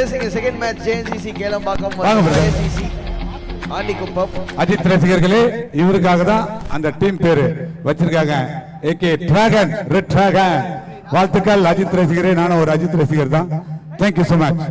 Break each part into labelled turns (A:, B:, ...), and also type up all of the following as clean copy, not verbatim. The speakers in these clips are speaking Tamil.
A: racing second match JNCC Kelambakkam ACC ஆண்டிக்குப்பம்.
B: Ajith ரசிகர்களே, இவருக்காக தான் அந்த டீம் பேரு வச்சிருக்காங்க, ஏகே டிராகன், ரெட் டிராகன். வாழ்த்துக்கள் அஜித் ரசிகரே, நானும் ஒரு அஜித் ரசிகர் தான். Thank you so much.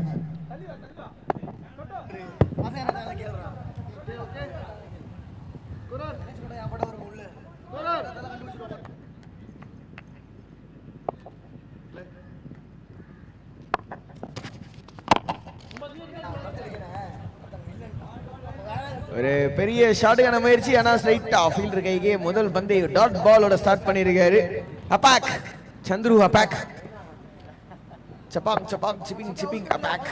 A: ஒரு பெரிய ஷாட்டுக்கான முயற்சி, ஆனா ஸ்ட்ரைட்டா ஃபீல்டர் கைக்கு முதல் பந்தை டாட் பாலோட ஸ்டார்ட் பண்ணிருக்காரு. அபாக் சந்துரு, அபாக் சபாங் சபாங் சிப்பிங் சிப்பிங் அபாக்.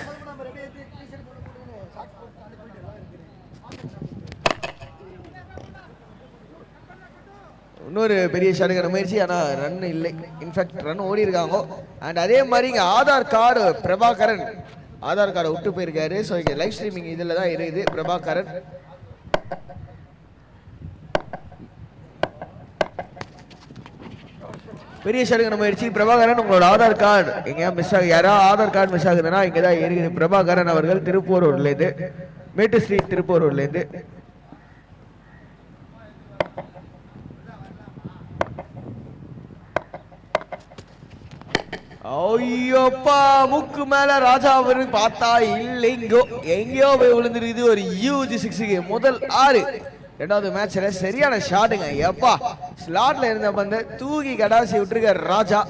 A: இன்னொரு பெரிய ஷாட்டுக்கான முயற்சி, ஆனா ரன் இல்லை. இன்ஃபேக்ட் ரன் ஓடி இருக்காங்க. அண்ட் அதே மாதிரி இங்க ஆதார் கார்டு பிரபாகரன் ஆதார் கார்டை விட்டு போயிருக்காரு. ஸோ இங்க லைவ் ஸ்ட்ரீமிங் இதுல தான் இருக்குது. பிரபாகரன் பெரிய ஷாட்டுக்கான முயற்சி. பிரபாகரன், உங்களோட ஆதார் கார்டு எங்கேயா மிஸ் ஆகுது, யாராவது ஆதார் கார்டு மிஸ் ஆகுதுன்னா இங்கதான் இருக்குது. பிரபாகரன் அவர்கள் திருப்பூரூர்ல இருந்து, மேட்டு ஸ்ட்ரீட் திருப்பூரூர்ல இருந்து. ஐயோப்பா, முக்கு மேல ராஜா அவரு பார்த்தா இல்லைங்கோ, எங்கேயோ போய் விழுந்துருக்குது. ஒரு யூஜி 6க்கு முதல் 6. ரெண்டாவது மேட்ச்ல சரியான ஷாட்டுங்க. எப்பா, ஸ்லாட்ல இருந்த பந்த தூக்கி கடாசி விட்டுருக்காரு ராஜா.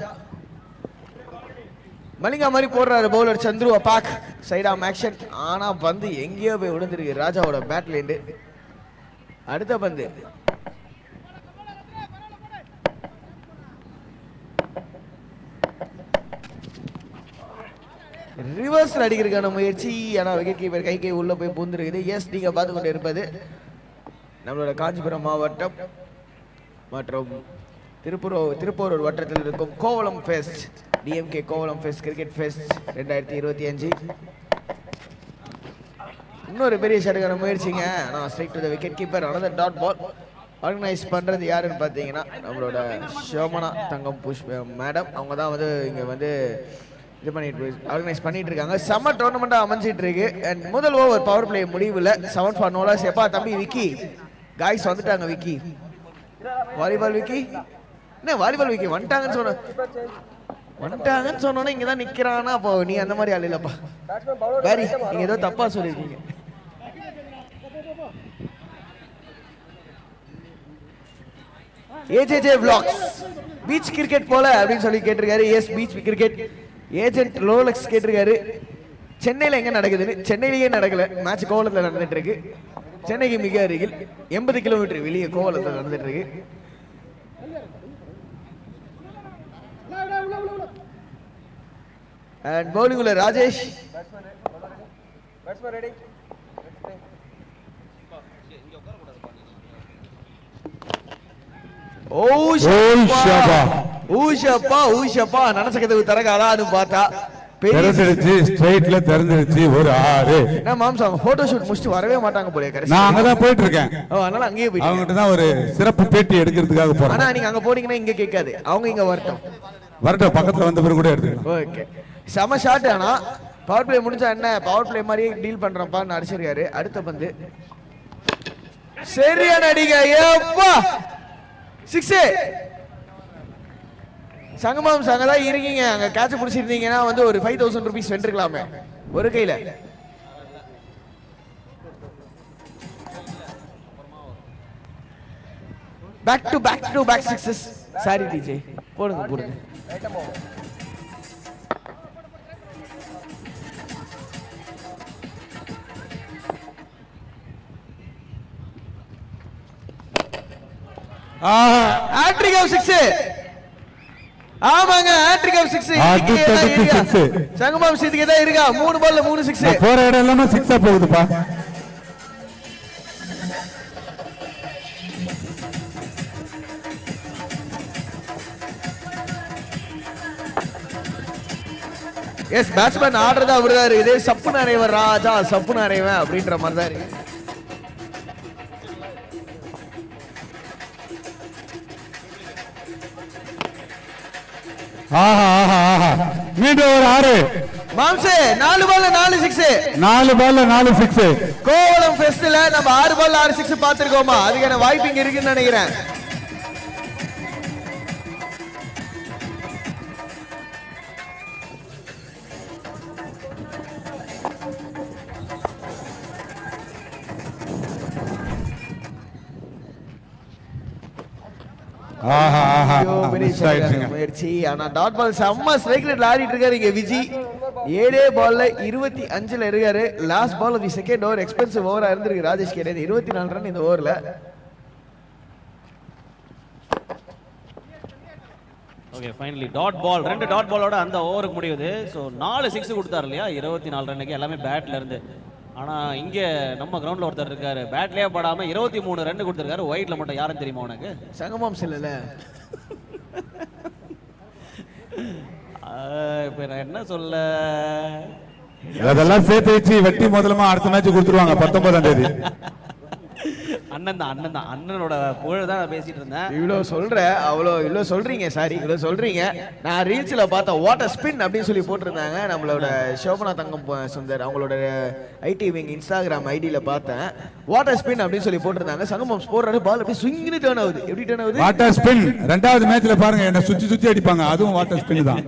A: மலிங்கா மாதிரி போடுறாரு பவுலர் சந்துரு. அபாக் சைட் ஆம் ஆக்ஷன், ஆனா பந்து எங்கேயோ போய் விழுந்துருக்கு ராஜாவோட பேட்ல இருந்து. அடுத்த பந்து ரிவர்ஸ்ல அடிக்கிறதுக்கான முயற்சி, ஆனா விக்கெட் கீப்பர் கை உள்ள போய் பூந்துருக்குது. எஸ், நீங்க பார்த்து கொண்டு இருப்பது நம்மளோட காஞ்சிபுரம் மாவட்டம் மற்றும் திருப்பூரூர் வட்டத்தில் இருக்கும் Kovalam fest, DMK Kovalam fest cricket fest 2025. இன்னொரு பெரிய ஷாட்டுக்கான முயற்சிங்க, ஆனால் straight to the wicket keeper. Another dot ball. Organise பண்றது யாருன்னு பார்த்தீங்கன்னா நம்மளோட ஷோமனா தங்கம் புஷ்ப மேடம். அவங்க தான் வந்து இங்கே வந்து இது பண்ணிட்டு ஆர்கனைஸ் பண்ணிட்டு இருக்காங்க. செம்ம டோர்னமெண்ட்டாக அமைஞ்சிட்டு இருக்கு. அண்ட் முதல் ஓவர் பவர் பிளே முடிவில் 7 for no loss. எப்பா தம்பி விக்கி காய்ஸ் வந்துட்டாங்க. விக்கி வாலிபால் விக்கி, என்ன வாலிபால் விக்கி வந்துட்டாங்கன்னு சொன்னோன்னே இங்கே தான் நிற்கிறானா? அப்போ நீ அந்த மாதிரி ஆள் இல்லைப்பா பாரி, நீங்கள் ஏதோ தப்பா சொல்லியிருக்கீங்க. ஏஜேஜே vlogs பீச் கிரிக்கெட் போல அப்படின்னு சொல்லி கேட்டிருக்காரு. Yes, beach cricket. Agent Rolex கேட்டிருக்காரு. சென்னையில் எங்க நடக்குதுன்னு. சென்னையிலேயே நடக்கல, மேட்ச் கோவளத்தில் நடந்துட்டு இருக்கு. சென்னைக்கு மிக அருகில் 80 கிலோமீட்டர் வெளியே கோவளத்தில் நடந்துட்டு இருக்கு. அண்ட் பவுலிங்குள்ள ராஜேஷ். ஊஷப்பா நனசக்கதவு தரகாதான்னு பார்த்தா
B: தெரிஞ்சிருச்சு, ஸ்ட்ரைட்ல தெரிஞ்சிருச்சு. ஒரு 6.
A: நான் மாம்சம் போட்டோ ஷூட் முடிச்சிட்டு வரவே மாட்டாங்க போல.
B: நான் அங்க தான் போயிட்டு இருக்கேன்.
A: அதனால அங்கேயே போய்
B: அவங்ககிட்ட தான் ஒரு சிறப்பு பேட்டி எடுக்கிறதுக்காக போறேன்.
A: ஆனா நீங்க அங்க போனீங்கன்னா இங்க கேட்காது, அவங்க இங்க வரட்டும்.
B: பக்கத்துல வந்த பிறகு கூட எடுத்துக்கலாம்.
A: ஓகே, செம ஷாட். ஆனா பவர் பிளே முடிஞ்சா என்ன, பவர் பிளே மாதிரியே டீல் பண்றப்பான்னு அடிச்சிருக்காரு. அடுத்த பந்து சரியான அடிங்க. ஏப்பா 6. சங்கமாம் சங்கதான் இருக்கீங்க. அங்க கேட்ச் பிடிச்சிருந்தீங்கன்னா வந்து ஒரு 5000 rupees வென்றிருக்கலாமே ஒரு கையில. Back to back 6s. Sorry DJ, போடுங்க. Hattrick of 6. ஆமாங்க, ஹேட்ரிக் ஆஃப் 6. சங்கமாம் சித்திக்கு தான் இருக்கா. 3 பால்ல 3 6.
B: போற இடம் எல்லாமே 6 போகுதுப்பா.
A: எஸ், பேட்ஸ்மேன் ஆடுறதா அவருதான் இருக்குது. சப்பு நிறைவன் ராஜா, சப்பு நிறைவன் அப்படின்ற மாதிரி தான் இருக்கு.
B: மீண்டும் ஒரு 6.
A: மாம்சே 4 பால்ல 4 6.
B: 4 பால்ல 4 6.
A: கோவளம் ஃபெஸ்ட்ல நம்ம 6 பால்ல 6 6 பாத்துறோமா? அதுக்கான வாய்ப்பு இங்க இருக்குன்னு நினைக்கிறேன். முயற்சி. ஆனா டாட் பால் செம்ம ஸ்ட்ரைக் ரேட்ல ஆடிட்டு இருக்காரு இங்க விஜி. 7 பால்ல 25ல இருக்காரு. Last ball off the second over expensive ஓவரா இருந்திருக்கு ராஜேஷ் கேட்டது. 24 ரன் இந்த ஓவர்ல.
C: Okay finally dot ball 2 dot பாலோட அந்த ஓவருக்கு முடியுது. ஸோ 4 6 கொடுத்தாரு இல்லையா 24 ரன்னுக்கு எல்லாமே பேட்ல இருந்து. ஆனா இங்க நம்ம கிரவுண்ட்ல ஒருத்தர் இருக்காரு பேட்லயே படாம 23 ரன் கொடுத்திருக்காரு. ஒயிட்ல மட்டும் யாரும் தெரியுமா உனக்கு?
A: சங்கமம் இல்லல.
C: இப்ப நான் என்ன சொல்ல,
B: அதெல்லாம் சேர்த்து வச்சு வெட்டி முதலமா அடுத்த மேட்ச் கொடுத்துருவாங்க 19ஆம் தேதி.
C: அண்ணன் தான் அண்ணனோட புகழ் தான் நான் பேசிட்டு இருந்தேன்.
A: இவ்வளவு சொல்ற இவ்வளவு சொல்றீங்க. சாரி இவ்வளவு சொல்றீங்க. நான் ரீல்ஸ்ல பார்த்தேன் வாட்டர் ஸ்பின் அப்படின்னு சொல்லி போட்டிருந்தாங்க. நம்மளோட சோபனா தங்கம் சுந்தர் அவங்களோட ஐடி விங் இன்ஸ்டாகிராம் ஐடியில பார்த்தேன். வாட்டர் ஸ்பின் அப்படின்னு சொல்லி போட்டிருந்தாங்க. சங்கமம் போடுறாரு பால் அப்படியே ஸ்விங்னு டர்ன் ஆகுது. எப்படி டர்ன் ஆகுது?
B: Water spin. ரெண்டாவது மேட்ச்ல பாருங்க என்ன சுத்தி அடிப்பாங்க. அதுவும் வாட்டர் ஸ்பின் தான்.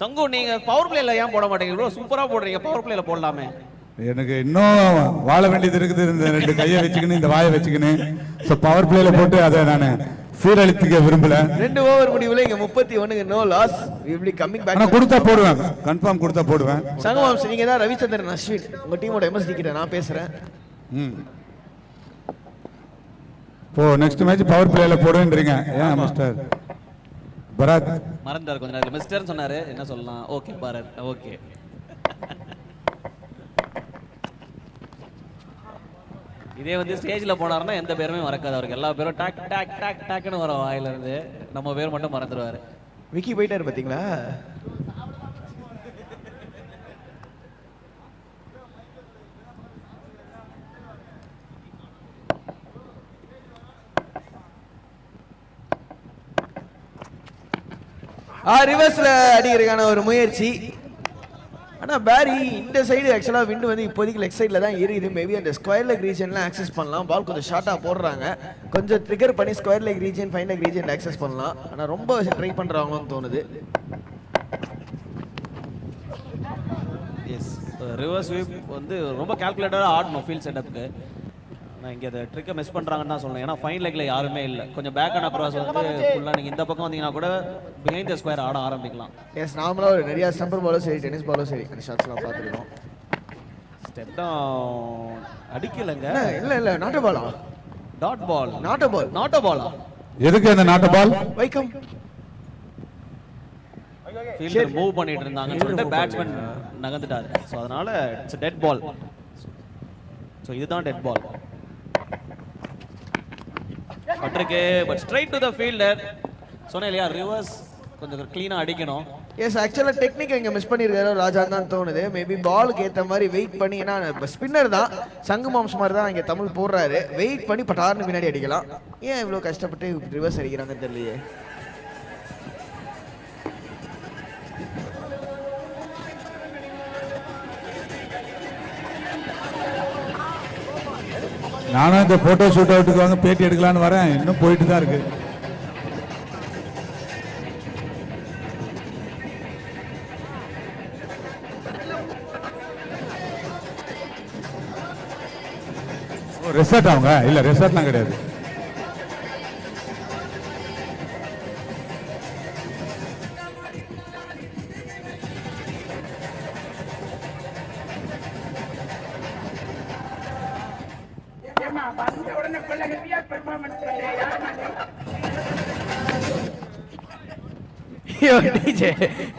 C: சங்கு நீங்க பவர் பிளேல ஏன் போட மாட்டீங்க ப்ரோ? சூப்பரா போடுறீங்க. பவர் பிளேல போடலாமே.
B: எனக்கு இன்னும் வாழ வேண்டியது இருக்குது. இந்த 2 கையை வச்சுக்கணும் இந்த வாயை வச்சுக்கணும். ஸோ பவர் பிளேல போட்டு அதை நான் சீரழித்துக்க விரும்பல.
A: 2 ஓவர் முடிவுல இங்க 31 no loss. We will coming back.
B: நான் கொடுத்தா போடுவேன். கன்ஃபார்ம் கொடுத்தா போடுவேன்.
A: சங்கமம் நீங்க தான் ரவிச்சந்திரன் அஸ்வின் உங்க டீமோட எம்எஸ்டி கிட்ட நான் பேசுறேன்.
B: போ நெக்ஸ்ட் மேட்ச் பவர் பிளேல போடுன்றீங்க. ஏன் மிஸ்டர் பரத்
C: மறந்தார் கொஞ்ச நேரம் மிஸ்டர்னு சொன்னாரு. என்ன சொல்லலாம்? Okay Bharat okay. இதே வந்து ஸ்டேஜ்ல போனாருன்னா எந்த பேருமே மறக்காது அவருக்கு. எல்லா பேரும் டாக் டாக் டாக் டாக்னு வர வாயில இருந்து. நம்ம பேர் மட்டும் மறந்துடுவாரு.
A: விக்கி போயிட்டாரு பாத்தீங்களா? ரிவர்ஸ்ல அடிக்கிறதுக்கான ஒரு முயற்சி. ஆனா பேரி இந்த சைடு ஆக்சுவலா விண்ட் வந்து இப்போதைக்கு லெக் சைடுல தான் இருக்குது. மேபி அந்த ஸ்கொயர் லெக் ரீஜன்ல ஆக்சஸ் பண்ணலாம். பால் கொஞ்சம் ஷார்ட்டா போடுறாங்க. கொஞ்சம் ட்ரிகர் பண்ணி square leg region fine leg region access பண்ணலாம். ஆனா ரொம்ப ட்ரை பண்றாங்கன்னு தோணுது.
C: எஸ் ரிவர்ஸ் ஸ்வீப் வந்து ரொம்ப கால்குலேட்டடா ஆடணும் ஃபீல்ட் செட்டப்க்கு. நான் இங்க அந்த ட்ரிக்கை மிஸ் பண்றாங்கன்னு தான் சொல்லணும். ஏன்னா ஃபைன் லெக்ல யாருமே இல்லை. கொஞ்சம் பேக் அண்ட் அக்ராஸ் வந்து ஃபுல்லா நீங்க இந்த பக்கம் வந்தீங்கன்னா கூட பிஹைண்ட் தி ஸ்கொயர் ஆட ஆரம்பிக்கலாம்.
A: எஸ் நார்மலா ஒரு நிறைய ஸ்டம்பர் பாலும் சரி டென்னிஸ் பாலும் சரி அந்த ஷாட்ஸ்லாம் பார்த்துருக்கோம்.
C: ஸ்டெப் டவுன் அடிக்கலங்க.
A: இல்ல நாட் பாலா?
C: Dot ball.
A: நாட் பாலா?
B: எதுக்கு அந்த நாட் பால்?
A: வைக்கம்
C: ஃபீல்டர் மூவ் பண்ணிட்டு இருந்தாங்கன்னு சொல்லிட்டு பேட்ஸ்மேன் நகர்ந்துட்டாரு. சோ அதனால இட்ஸ் டெட் பால். சோ இதுதான் டெட் பால். பட்ருக்கு but straight to the fielder. சொன்னே இல்லையா ரிவர்ஸ் கொஞ்சம் க்ளீனா அடிக்கணும்.
A: எஸ் ஆக்சுவலா டெக்னிக் இங்க மிஸ் பண்ணிருக்காரு ராஜா தான் தோணுது. மேபி பாலுக்கு ஏத்த மாதிரி வெயிட் பண்ணி, ஏன்னா ஸ்பின்னர் தான் சங்குமாம்ஸ் மாதிரி தான் இங்க தமிழ் போடுறாரு. வெயிட் பண்ணி பட்டார்னு பின்னாடி அடிக்கலாம். ஏன் இவ்வளவு கஷ்டப்பட்டு ரிவர்ஸ் அடிக்கிறாங்க தெரியலையே.
B: நானும் இந்த போட்டோ ஷூட் அவுட்டுக்கு வாங்க பேட்டி எடுக்கலான்னு வரேன். இன்னும் போயிட்டு தான் இருக்கு. ரெசார்ட் அவங்க இல்ல ரெசார்ட்லாம் கிடையாது.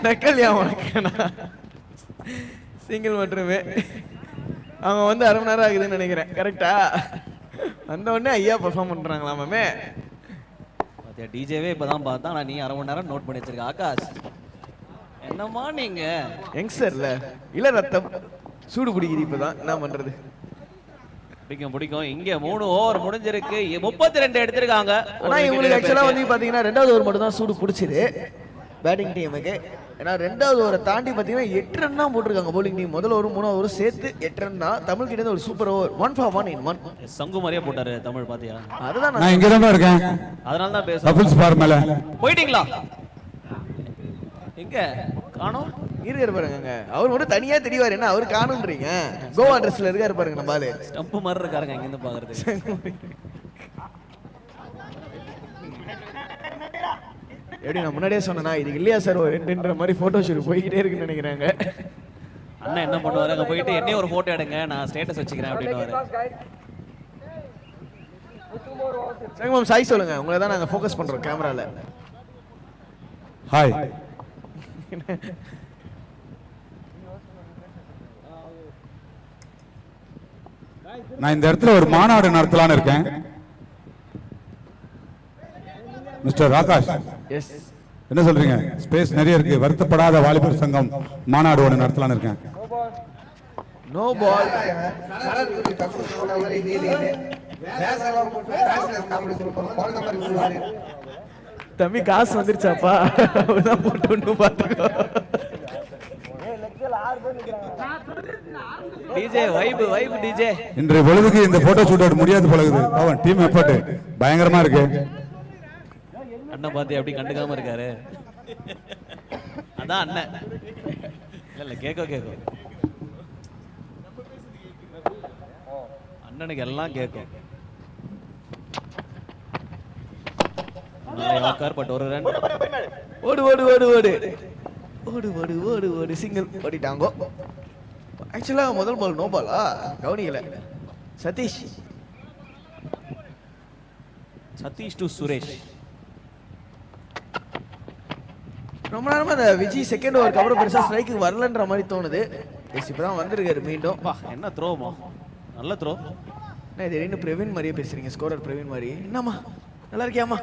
A: நக்கல்யா சிங்கிள் மட்டுமே. அவங்க வந்து அரை மணி நேரம் ஆகுதுன்னு நினைக்கிறேன். கரெக்டா? அந்த உடனே ஐயா பெர்ஃபார்ம் பண்றாங்களாமே.
C: பாத்தியா டிஜேவே இப்பதான் பார்த்தா. ஆனா நீ அரை மணி நேரம் நோட் பண்ணி வச்சிருக்க ஆகாஷ். என்னம்மா நீங்க
A: யங்ஸ்டர்ல இல்ல ரத்தம் சூடு பிடிக்குது. இப்பதான் என்ன பண்றது?
C: பிடிக்கும். இங்க 3 ஓவர் முடிஞ்சிருக்கு. 32 எடுத்திருக்காங்க.
A: ஆனா இவங்களுக்கு ஆக்சுவலா வந்து பாத்தீங்கன்னா 2வது ஓவர் மட்டும் தான் சூடு பிடிச்சது பேட்டிங் டீமுக்கு. ஏன்னா 2வது ஓவரை தாண்டி பார்த்தீங்கன்னா 8 ரன் தான் போட்டிருக்காங்க bowling டீம். முதல்ல ஒரு 3வது ஓவர் சேர்த்து 8 ரன் தான். தமிழ் கிட்ட ஒரு சூப்பர் ஓவர் 1 for 1 in 1.
C: சங்கு மாதிரியே போட்டாரு தமிழ் பாத்தியா?
A: அதுதான்
B: நான் இங்க தான் இருக்கேன்.
C: அதனால தான் பேசுறேன்.
B: டபுள்ஸ் பார் மேல
C: போயிட்டீங்களா? எங்க காணோம்?
A: இருக்காரு பாருங்க. அவர் மட்டும் தனியா தெரியவாரு, என்ன அவர் காணும்ன்றீங்க? கோவா ட்ரெஸ்ல இருக்காரு பாருங்க நம்ம ஆளு.
C: ஸ்டம்ப் மாதிரி இருக்காருங்க இங்க இருந்து பாக்குறது.
A: எப்படி நான் முன்னாடியே சொன்னேன்னா இது இல்லையா சார் ஒரு 2ன்ற மாதிரி போட்டோ ஷூட் போய்கிட்டே இருக்குன்னு நினைக்கிறாங்க.
C: அண்ணன் என்ன பண்ணுவாரு, அங்க போயிட்டு என்னைய ஒரு போட்டோ எடுங்க நான் ஸ்டேட்டஸ் வச்சுக்கிறேன் அப்படின்னு.
A: சங்கமம் சாய் சொல்லுங்க, உங்களை தான் நாங்க ஃபோக்கஸ் பண்றோம் கேமரால.
B: ஹாய். நான் இந்த இடத்துல ஒரு மாநாடு நடத்தலான்னு இருக்கேன். மிஸ்டர் ஆகாஷ்,
A: எஸ்
B: என்ன சொல்றீங்க? ஸ்பேஸ் நிறைய இருக்கு. வருத்தப்படாத வாலிபர் சங்கம் மாநாடு ஒன்று நடத்தலான்னு இருக்கேன்.
A: No ball. தம்பி காசு வந்துருச்சாப்பா? அதான் போட்டு ஒண்ணு பாத்துக்கோ.
C: DJ vibe DJ.
B: இன்றைய பொழுதுக்கு இந்த போட்டோ ஷூட் முடியாது போலகுது. அவன் டீம் எஃபர்ட் பயங்கரமா இருக்கு.
C: அண்ணன் பாத்தி அப்படி கண்டுக்காம இருக்காரு. அதான் அண்ணன். இல்ல கேக்கோ அண்ணனுக்கு எல்லாம் கேட்கும். பட் ஒரு ரன்.
A: ஓடு ஓடு ஓடு ஓடு ஓடு ஓடு ஓடு ஓடு சிங்கிள் ஓடிட்டாங்கோ. ஆக்சுவலா முதல் பால் நோ பாலா கவனிக்கல. சதீஷ் டு சுரேஷ். ரொம்ப நேரமா அந்த விஜய் செகண்ட் ஓவருக்கு அப்புறம் பெருசா ஸ்ட்ரைக்கு வரலன்ற மாதிரி தோணுது. இப்பதான் வந்திருக்காரு மீண்டும்.
C: என்ன த்ரோமா, நல்ல த்ரோ.
A: என்ன இது ரெண்டு பிரவீன் மாதிரியே பேசுறீங்க, ஸ்கோரர் பிரவீன் மாதிரி. என்னம்மா நல்லா இருக்கியாம்மா?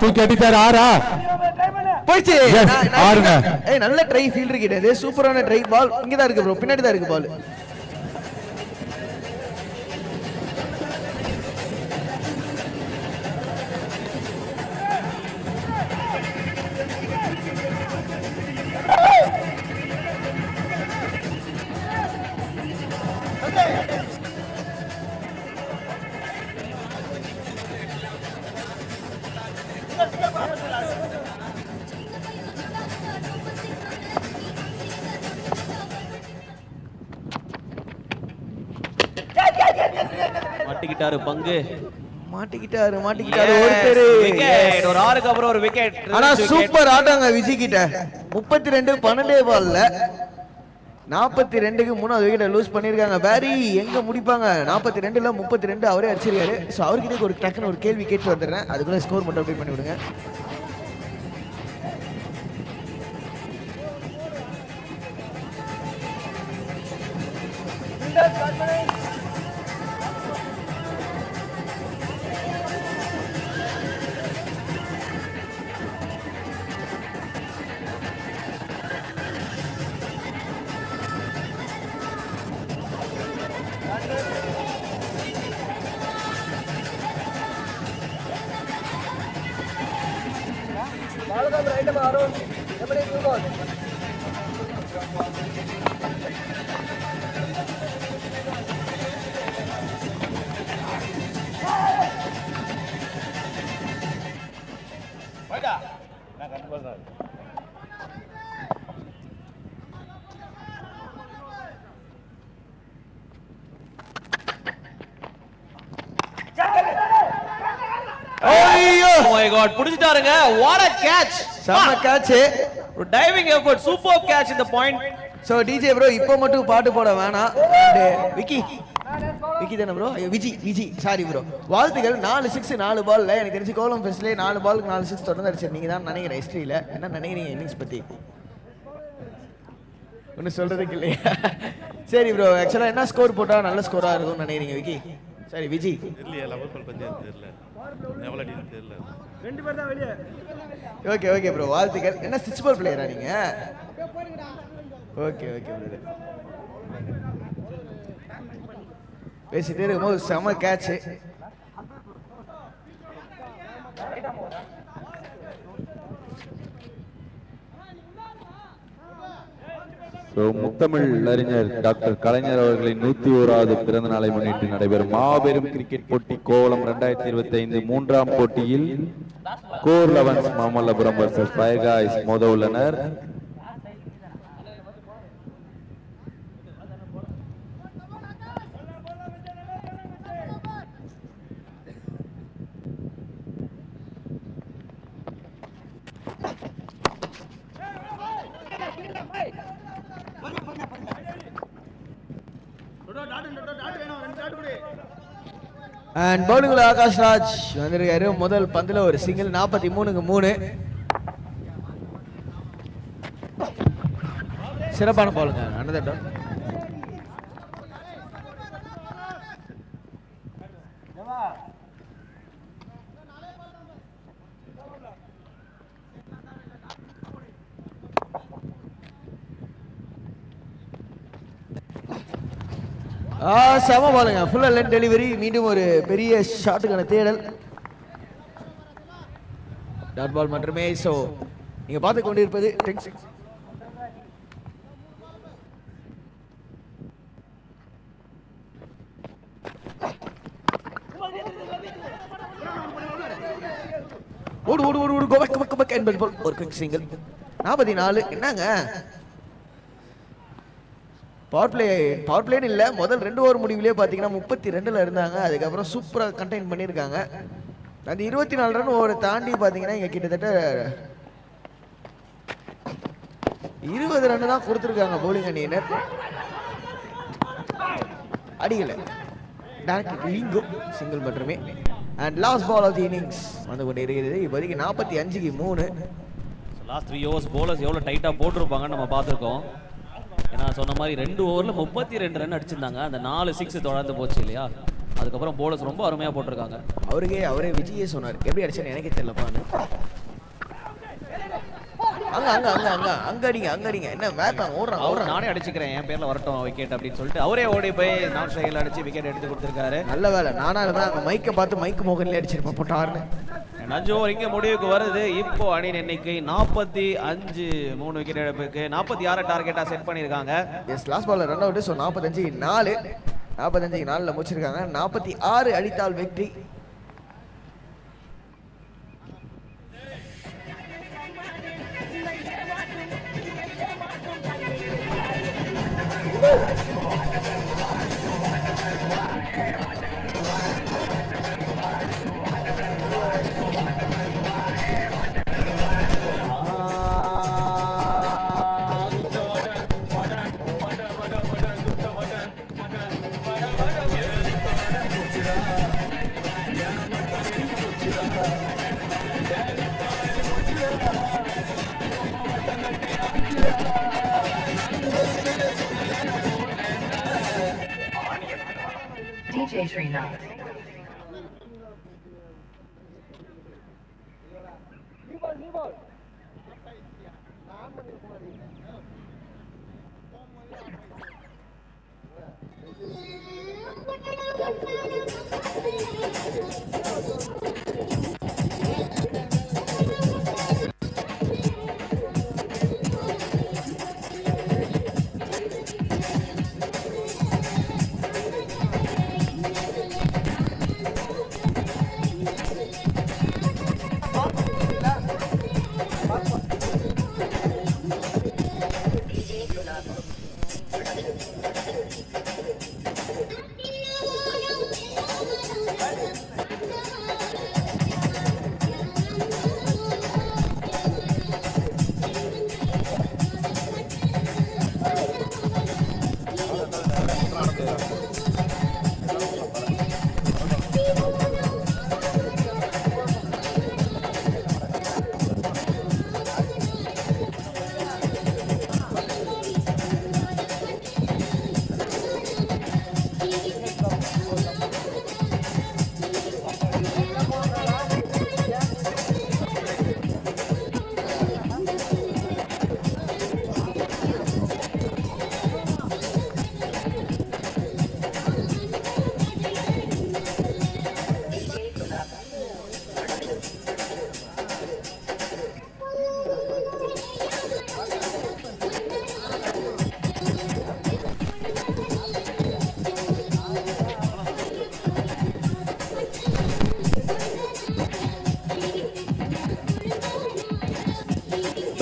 B: தூக்கி அடித்தாரு. ஆறா
A: போயிடுச்சு.
B: ஆறுங்க.
A: நல்ல ட்ரை ஃபீல்டர் கிட்ட சூப்பரான ட்ரை. பால் இங்கதான் இருக்கு ப்ரோ, பின்னாடி தான் இருக்கு பால்.
C: மாட்டிக்கிட்டாரு பங்கு.
A: மாட்டிக்கிட்டாரு ஒருத்தர்.
C: ஒரு ஆறுக்கு அப்புறம் ஒரு விக்கெட்.
A: ஆனா சூப்பர் ஆட்டாங்க விஜய் கிட்ட. 32 12 பால்ல 42க்கு 3வது விக்கெட்டை லூஸ் பண்ணிருக்காங்க. வேரி எங்க முடிப்பாங்க? 42ல 32 அவரே அடிச்சிருக்காரு. சோ அவர்கிட்ட ஒரு டக்குன்னு ஒரு கேள்வி கேட்டு வந்துடுறேன், அதுக்குள்ள ஸ்கோர் மட்டும் அப்டேட் பண்ணி விடுங்க.
C: புடிச்சிட்டாருங்க. What a catch.
A: செம கேட்ச்.
C: ஒரு டைவிங் எஃபோர்ட், சூப்பர் கேட்ச் இந்த பாயிண்ட்.
A: சோ டிஜே ப்ரோ இப்போ மட்டும் பாட்டு போட வேணாம். விக்கி தானே ப்ரோ? Viji sorry bro. வாழ்த்துக்கள். 4 6 4 பால்ல எனக்கு தெரிஞ்சு கோலம் ஃபெஸ்ட்ல 4 பாலுக்கு 4 6 தொடர்ந்து அடிச்சது நீங்க தான் நினைக்கிறேன் ஹிஸ்டரியில. என்ன நினைக்கிறீங்க இன்னிங்ஸ் பத்தி? ஒன்னும் சொல்றதுக்கு இல்லையா? சரி ப்ரோ, ஆக்சுவலா என்ன ஸ்கோர் போட்டா நல்ல ஸ்கோரா இருக்கும்னு நினைக்கிறீங்க விக்கி? சரி விஜி.
D: இல்லையா லெவல் பால் பஞ்சம் தெரியல. எவ்வளவு அடி தெரியல.
A: ரெண்டு பேர் தான் வெளியே. ஓகே ப்ரோ, வாழ்த்துக்கள். என்ன ஸ்விட்ச் பால் பிளேயரா நீங்க? Okay brother. பேசிட்டே இருக்கும்போது செம கேட்ச்.
E: முத்தமிழ் அறிஞர் டாக்டர் கலைஞர் அவர்களின் 101வது பிறந்த நாளை முன்னிட்டு நடைபெறும் மாபெரும் கிரிக்கெட் போட்டி கோவளம் 2025 மூன்றாம் போட்டியில் core elevens Mamallapuram versus fire guys மோத உள்ளனர்.
A: அண்ட் பவுலிங்ல ஆகாஷ் ராஜ் வந்திருக்காரு. முதல் பந்துல ஒரு சிங்கிள் 43க்கு 3. சிறப்பான பாலுங்க. another dot. செம பாலுங்க. Full length delivery. மீண்டும் ஒரு பெரிய ஷாட்டுக்கான தேடல். டாட் பால் மட்டுமே. ஸோ நீங்க பார்த்து கொண்டிருப்பது ஓடு ஓடு ஓடு ஓடு கோபக் என்பது போல் ஒரு குவிக் சிங்கிள். 44. என்னங்க பவர் பிளேன்னு இல்லை, முதல் 2 ஓவர் முடிவுலேயே பார்த்தீங்கன்னா 32ல் இருந்தாங்க. அதுக்கப்புறம் சூப்பராக கண்டெயின் பண்ணியிருக்காங்க. அந்த 24 ரன் ஓவரை தாண்டி பார்த்தீங்கன்னா இங்கே கிட்டத்தட்ட 20 ரன் தான் கொடுத்துருக்காங்க பவுலிங் அணியினர். அடிக்கலை, டைரக்ட் லிங்கோ சிங்கிள் மட்டுமே. And last ball off the innings வந்து கொண்டு இருக்கிறது. இப்போதைக்கு 45க்கு 3.
C: லாஸ்ட் 3 ஓவர்ஸ் போலர்ஸ் எவ்வளோ டைட்டாக போட்டிருப்பாங்கன்னு நம்ம பார்த்துருக்கோம். ஏன்னா சொன்ன மாதிரி 2 ஓவரில் 32 ரன் அடிச்சிருந்தாங்க. அந்த 4 6 தொடர்ந்து போச்சு இல்லையா. அதுக்கப்புறம் போலர்ஸ் ரொம்ப அருமையாக போட்டிருக்காங்க.
A: அவரே விஜயே சொன்னார், எப்படி அடிச்சேன்னு எனக்கே தெரியலப்பான்னு. அங்க அடிங்க என்ன மேத்தான் ஓடுறான்.
C: நானே அடிச்சுக்கிறேன், என் பேர்ல வரட்டும் விக்கெட் அப்படின்னு சொல்லிட்டு அவரே ஓடி போய் நான் ஸ்ட்ரைக்கில் அடிச்சு விக்கெட் எடுத்து கொடுத்துருக்காரு.
A: நல்ல வேலை. நானா இருந்தா அங்க மைக்கை பார்த்து மைக்கு மோகன்லேயே அடிச்சிருப்பேன் போட்டாருன்னு.
C: 5 ஓவர் இங்கே முடிவுக்கு வருது. இப்போ அணியின் எண்ணிக்கை 45. 3 விக்கெட் எடுப்புக்கு 46 டார்கெட்டா செட் பண்ணியிருக்காங்க.
A: எஸ், லாஸ்ட் பால்ல ரன் அவுட். ஸோ 45க்கு 4. 45க்கு 4ல முடிச்சிருக்காங்க. 46 அடித்தால் வெற்றி.
F: DJ Srinath.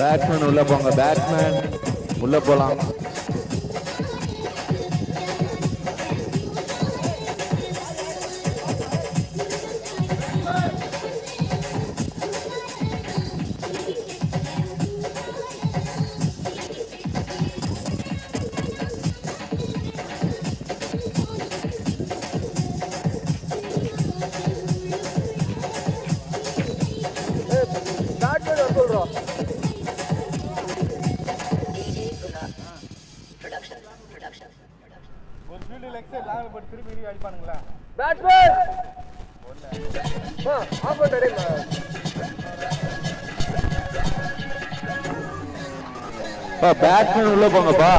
E: பேட்ஸ்மேன் உள்ள போங்க, பேட்ஸ்மேன் உள்ள போலாம். பேட்ஸ்மேன் உள்ள போங்கப்பா.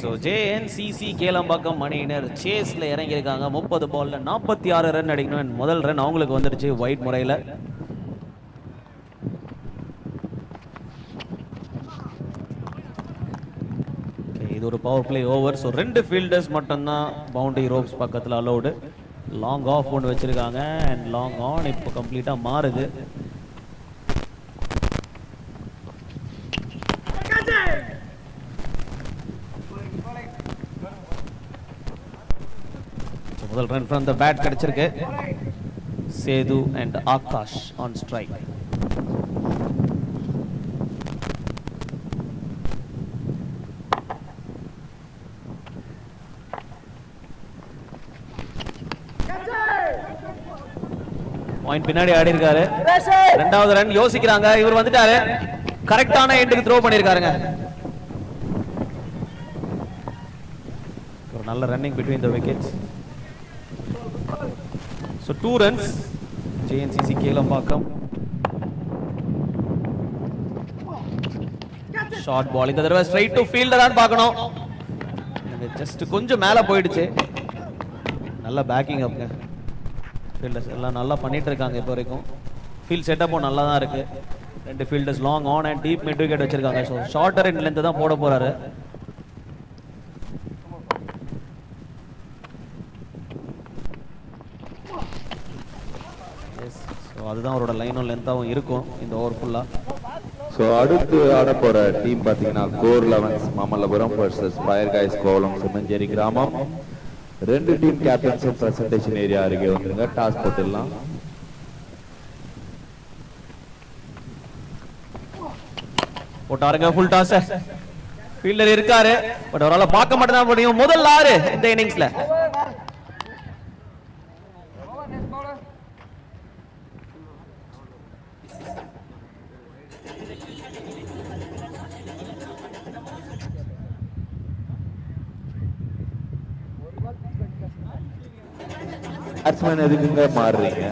C: ஸோ JNCC கேளம்பாக்கம் அணியினர் சேஸ்ல இறங்கியிருக்காங்க. 30 பால்ல 46 ரன் அடிக்கணும். முதல் ரன் அவங்களுக்கு வந்துடுச்சு ஒயிட் முறையில். இது ஒரு power play over. So 2 fielders மட்டும்தான் பவுண்டரி ரோப்ஸ் பக்கத்தில் அலௌடு. லாங் ஆஃப் ஒன்று வச்சிருக்காங்க அண்ட் லாங் ஆன் இப்போ கம்ப்ளீட்டாக மாறுது. முதல் ரன் ஃப்ரம் த பேட் கிடைச்சிருக்கு. Sethu and Akash on strike. Point பின்னாடி ஆடி இருக்காரு. ரெண்டாவது ரன் யோசிக்கிறாங்க. இவர் வந்துட்டாரு. கரெக்டான எண்டுக்கு த்ரோ பண்ணிருக்காருங்க. ஒரு நல்ல running between the wickets. So 2 runs JNCC Kelambakkam. Short ball. இந்த தடவை ஸ்ட்ரைட் டு ஃபீல்டர் தான் பார்க்கணும். ஜஸ்ட் கொஞ்சம் மேல போயிடுச்சு. நல்ல பேக்கிங் அப்ங்க. ஃபீல்டர்ஸ் எல்லாம் நல்லா பண்ணிட்டு இருக்காங்க இப்போ வரைக்கும். ஃபீல்ட் செட்டப்பும் நல்லா தான் இருக்கு. 2 fielders long on and deep mid wicket வச்சிருக்காங்க. ஸோ ஷார்ட்டர் இன் லென்த் தான் போட போறாரு. அதுதான் அவரோட லைனும் லென்த்தாவும் இருக்கும் இந்த ஓவர் ஃபுல்லா.
E: ஸோ அடுத்து ஆட போற டீம் பார்த்தீங்கன்னா core 11 Mamallapuram versus fire guys Kovalam Simmancheri கிராமம். 2 டீம் கேப்டன்ஸும் பிரசன்டேஷன் ஏரியா அருகே வந்துருங்க. டாஸ் போட்டுடலாம்.
C: போட்டாருங்க ஃபுல் டாஸ். ஃபீல்டர் இருக்காரு பட் அவரால் பார்க்க மட்டும் தான் முடியும். முதல் 6 இந்த இன்னிங்ஸ்ல.
E: பேட்ஸ்மேன் எதுக்குங்க மாறுறீங்க?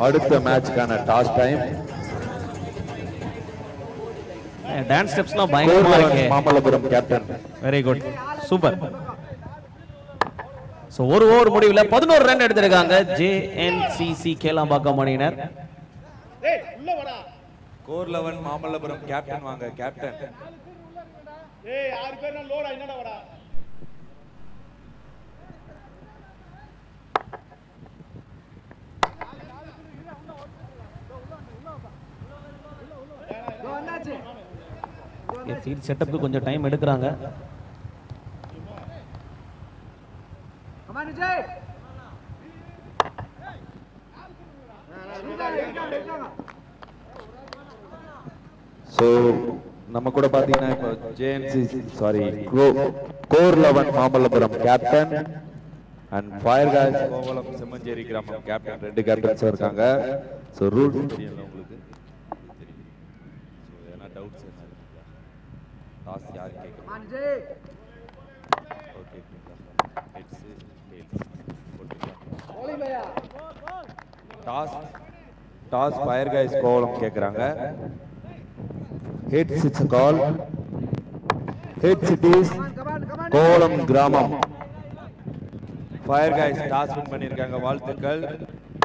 E: அடுத்த மேட்ச்க்கான டாஸ் டைம்.
C: டான்ஸ் ஸ்டெப்ஸ்லாம் பயங்கரமா இருக்கு.
E: Mamallapuram captain.
C: Very good, super. So ஒரு ஓவர் முடிவுல 11 ரன் எடுத்திருக்காங்க ஜேஎன்சிசி கேளாம்பாக்கம் அணியினர்.
E: கோர் 11 மாமல்லபுரம் கேப்டன் வாங்க கேப்டன்.
G: ஏய் 6 பேர் நான் லோடா என்னடா வாடா.
C: ஃபீல்ட் செட்டப்புக்கு கொஞ்சம் டைம் எடுக்கிறாங்க.
E: சோ நம்ம கூட பாத்தீங்கன்னா இப்போ JNCC core 11 Mamallapuram captain and fire guys Kovalam Semmancheri கிராமம் கேப்டன், ரெண்டு கேப்டன்ஸ் இருக்காங்க. சோ ரூல்ஸ் தெரியல உங்களுக்கு? சோ ஏனா டவுட்ஸ் என்ன இருக்கா? டாஸ் யார் கேக்குறீங்க? ஓகே ஹெட்ஸ் டெயில்ஸ் போட்டுங்க. டாஸ் ஃபயர் காய்ஸ் கோவளம் கேக்குறாங்க. Hits it's a call. Hits it is Kovalam கிராமம். ஃபயர் காய்ஸ் டாஸ் வின் பண்ணிருக்காங்க, வாழ்த்துக்கள்.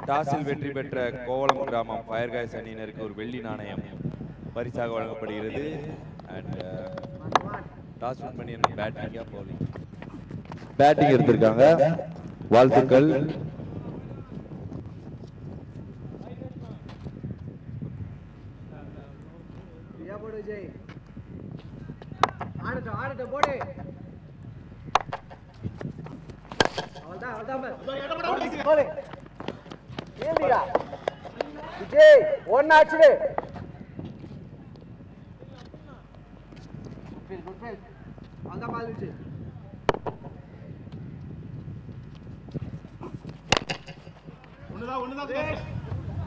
E: டாஸில் வெற்றி பெற்ற கோவளம் கிராமம் ஃபயர் காய்ஸ் அணியினருக்கு ஒரு வெள்ளி நாணயம் பரிசாக வழங்கப்படுகிறது. அண்ட் டாஸ் வின் பண்ணிருக்காங்க. பேட்டிங்கா போலிங்? பேட்டிங் எடுத்திருக்காங்க, வாழ்த்துக்கள்.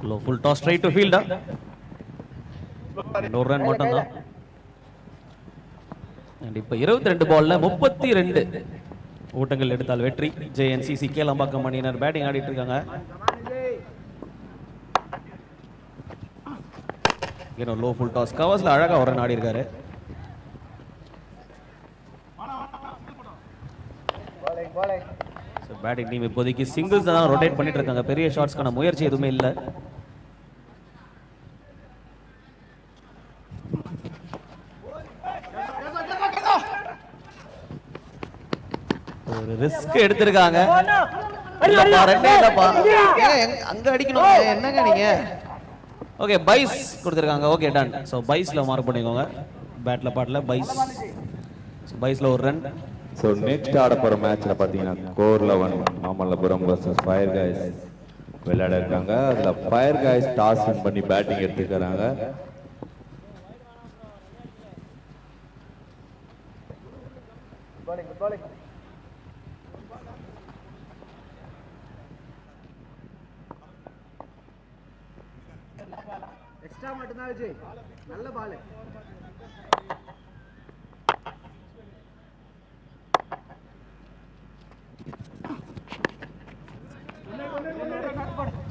C: Low full toss straight to ஃபீல்டா. ஒரு ரன் மட்டும் தான். அண்ட் இப்போ 22 பால்ல 32 ஓட்டங்கள் எடுத்தால் வெற்றி. ஜேஎன்சிசி கேளாம்பாக்கம் அணியினர் பேட்டிங் ஆடிட்டு இருக்காங்க. லோ ஃபுல் டாஸ் கவர்ஸ்ல அழகா ஒரு ரன் ஆடி இருக்காரு. பேட்டிங் டீம் இப்போதைக்கு சிங்கிள்ஸ் தான் ரொட்டேட் பண்ணிட்டு இருக்காங்க. பெரிய ஷாட்ஸ்க்கான முயற்சி எதுவுமே இல்லை. ஒரு ரிஸ்க் எடுத்திருக்காங்க. இல்லப்பா ரெண்டே இல்லப்பா, அங்க அடிக்கணும் என்னங்க நீங்க. ஓகே பைஸ் கொடுத்திருக்காங்க. Okay done. சோ பைஸ்ல மார்க் பண்ணிக்கோங்க. பேட்ல பாட்ல பைஸ்ல ஒரு ரன்.
E: சோ நெக்ஸ்ட் ஆட போற மேட்ச்ல பாத்தீங்கன்னா core 11 Mamallapuram vs fire guys விளையாட இருக்காங்க. அதுல ஃபயர் காய்ஸ் டாஸ் வின் பண்ணி பேட்டிங் எடுத்துக்கறாங்க.
G: எக்ஸ்ட்ரா மட்டும் தான் விஜய், நல்ல பால்.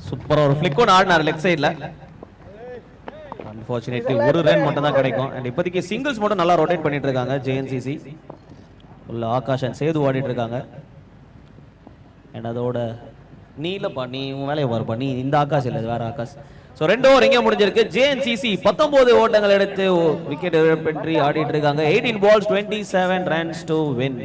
C: சூப்பரா ஒரு ஃபிளிக் ஒன் ஆடினார் லெக் சைடுல. அன்ஃபார்ச்சுனேட்லி ஒரு ரன் மட்டும் தான் கிடைக்கும். அண்ட் இப்போதைக்கு சிங்கிள்ஸ் மட்டும் நல்லா ரொட்டேட் பண்ணிட்டு இருக்காங்க ஜேஎன்சிசி. உள்ள ஆகாஷ் அண்ட் சேது ஆடிட்டு இருக்காங்க. அண்ட் அதோட நீ இல்லப்பா, நீ உன் வேலையை பாருப்பா, நீ இந்த ஆகாஷ் இல்லை வேற ஆகாஷ். ஸோ 2 ஓவர் இங்கே முடிஞ்சிருக்கு. ஜேஎன்சிசி 19 ஓட்டங்கள் எடுத்து விக்கெட் இழப்பின்றி ஆடிட்டு இருக்காங்க. 18 balls 27 runs to win.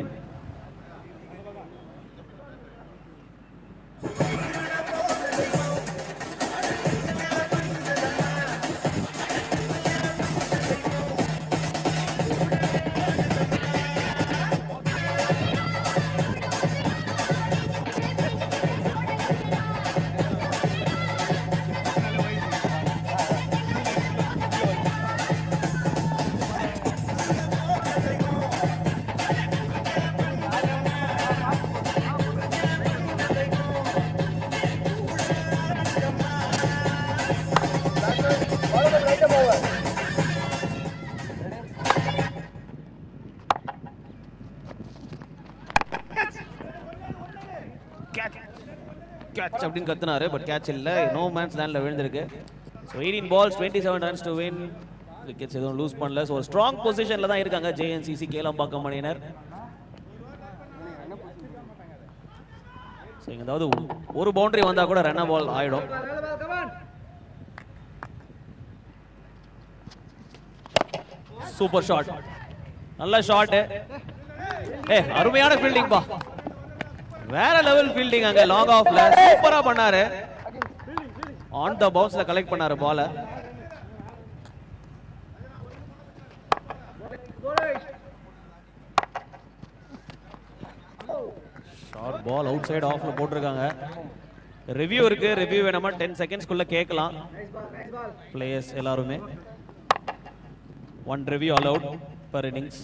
C: Catch அப்படின்னு கத்துனாரு, பட் கேட்ச் இல்ல, நோ மேன்ஸ் லேண்ட்ல விழுந்திருக்கு. So 18 balls 27 runs to win. Wickets எதுவும் லூஸ் பண்ணல. ஸோ ஸ்ட்ராங் பொசிஷன்ல தான் இருக்காங்க JNCC கேளம்பாக்கம் அணியினர். ஸோ ஏதாவது ஒரு பவுண்டரி வந்தா கூட ரன் பால் ஆயிடும். சூப்பர் ஷாட், நல்ல ஷாட். அருமையான ஃபீல்டிங் பா, வேற லெவல் ஃபீல்டிங். அங்க லாங் ஆஃப்ல சூப்பரா பண்ணாரு, ஆன் த பவுன்ஸ்ல கலெக்ட் பண்ணாரு பால. ஷார்ட் பால் அவுட் சைடு ஆஃப்ல போட்டிருக்காங்க. ரிவ்யூ இருக்கு, ரிவ்யூ வேணுமா 10 செகண்ட்ஸ்க்குள்ள கேட்கலாம் பிளேயர்ஸ் எல்லாருமே. 1 review allowed per innings.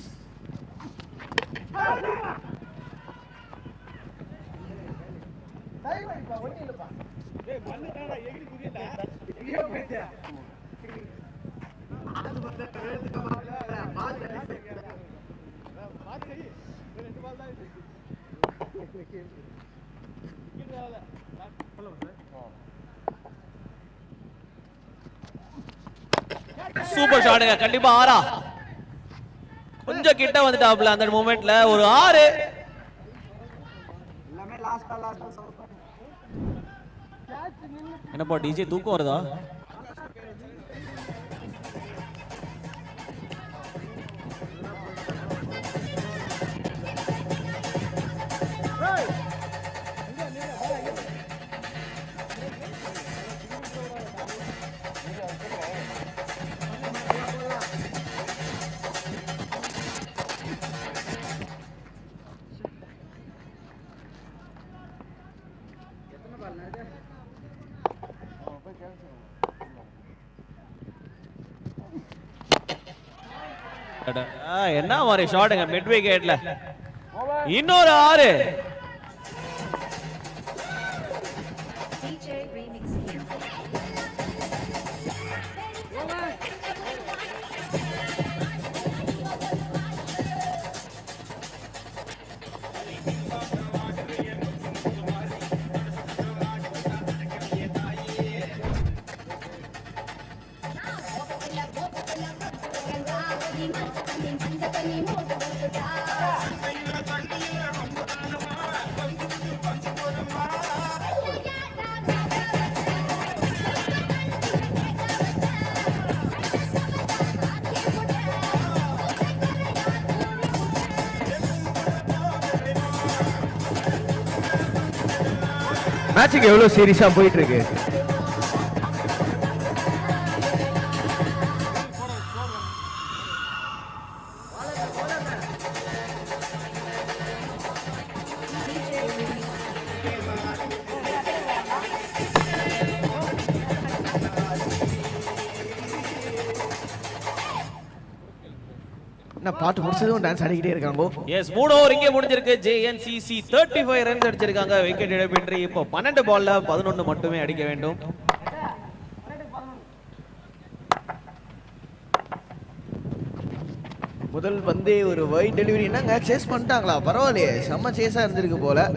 C: Super ஷாட்டுங்க, கண்டிப்பா 6. கொஞ்சம் கிட்ட வந்துட்டாப்ல அந்த மூமெண்ட்ல, ஒரு 6. என்னப்பா டிஜே தூக்கம் வருதா? என்ன மாதிரி ஷாட்டுங்க மிட் விக்கெட்ல, இன்னொரு 6.
F: DJ Remix here.
A: மேட்சுக்கு எவ்வளவு சீரியஸா போயிட்டு இருக்கு. பாட்டு முடிச்சதும் டான்ஸ் ஆடிக்கிட்டே இருக்காங்க.
C: எஸ், 3 ஓவர் இங்கே முடிஞ்சிருக்கு. JNCC 35 ரன்ஸ் அடிச்சிருக்காங்க. விக்கெட் இழப்பின்றி இப்போ 12 பால்ல 11 மட்டுமே அடிக்க வேண்டும்.
A: முதல் பந்தே ஒரு வைட் டெலிவரி. என்னங்க சேஸ் பண்ணிட்டாங்களா? பரவாயில்லையே, செம்ம சேஸா இருந்திருக்கு போல.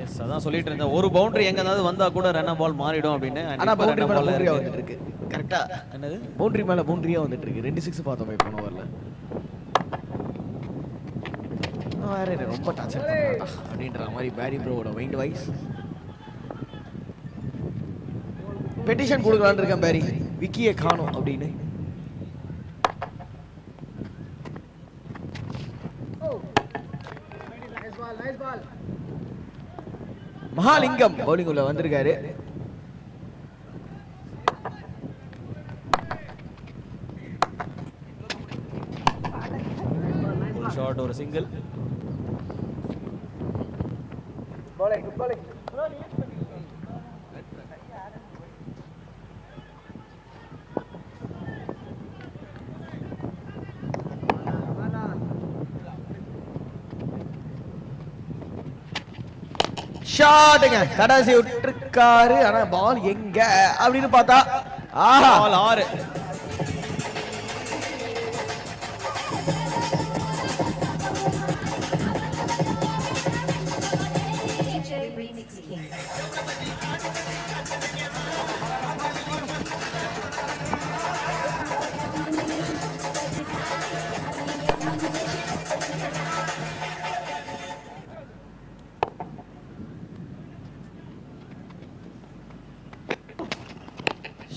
C: எஸ், அதான் சொல்லிட்டு இருந்தேன், ஒரு பவுண்டரி எங்க ஏதாவது வந்தா கூட ரன் பால் மாறிடும் அப்படின்னு.
A: ஆனா பவுண்டரி மேல பவுண்டரியா வந்துட்டு இருக்கு. கரெக்ட்டா
C: என்னது
A: பவுண்டரி மேல பவுண்டரியா வந்துட்டு இருக்கு. 2 6 பார்த்தோம் போன ஓவர்ல. வேற ரொம்ப டார்ச்சர் பண்ணாடா அப்படின்ற மாதிரி பேரி ப்ரோவோட மைண்ட் வைஸ் பெட்டிஷன் கொடுக்கலான்னு இருக்கேன் பேரி, விக்கியை காணோம் அப்படின்னு. மகாலிங்கம் பவுலிங் உள்ள வந்திருக்காரு.
C: ஒரு ஷாட், ஒரு சிங்கிள்.
A: ஷாட்டுங்க, கடைசி விட்டுருக்காரு. ஆனா பால் எங்க அப்படின்னு பார்த்தா
C: ball 6.
F: DJ Remix here.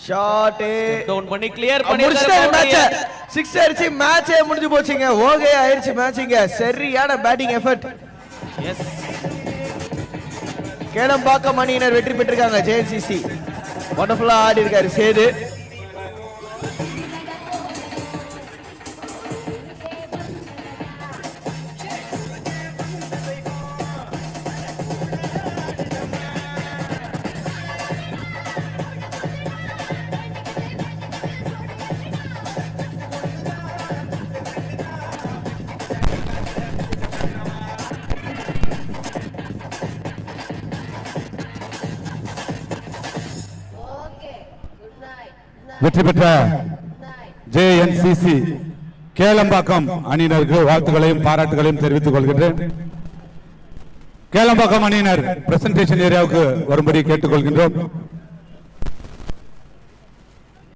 A: Shot
C: down பண்ணி கிளியர்
A: முடிச்சிட்டாரு மேட்ச்.
C: பண்ணிருக்காரு.
A: 6 அடிச்சு மேட்சே முடிஞ்சு போச்சுங்க. ஓகே ஆயிருச்சு மேட்சிங்க. சரியான பேட்டிங் எஃபர்ட்.
C: எஸ்
A: கேளம்பாக்கம் அணியினர் வெற்றி பெற்றிருக்காங்க. ஜேஎன்சிசி வண்டர்ஃபுல்லா ஆடி இருக்காரு சேது.
B: வெற்றி பெற்ற ஜேஎன்சிசி கேளம்பாக்கம் அணியினருக்கு வாழ்த்துக்களையும் பாராட்டுகளையும் தெரிவித்துக் கொள்கின்றேன். கேளம்பாக்கம் அணியினர் பிரசன்டேஷன் ஏரியாவுக்கு வரும்படி கேட்டுக்கொள்கின்றோம்.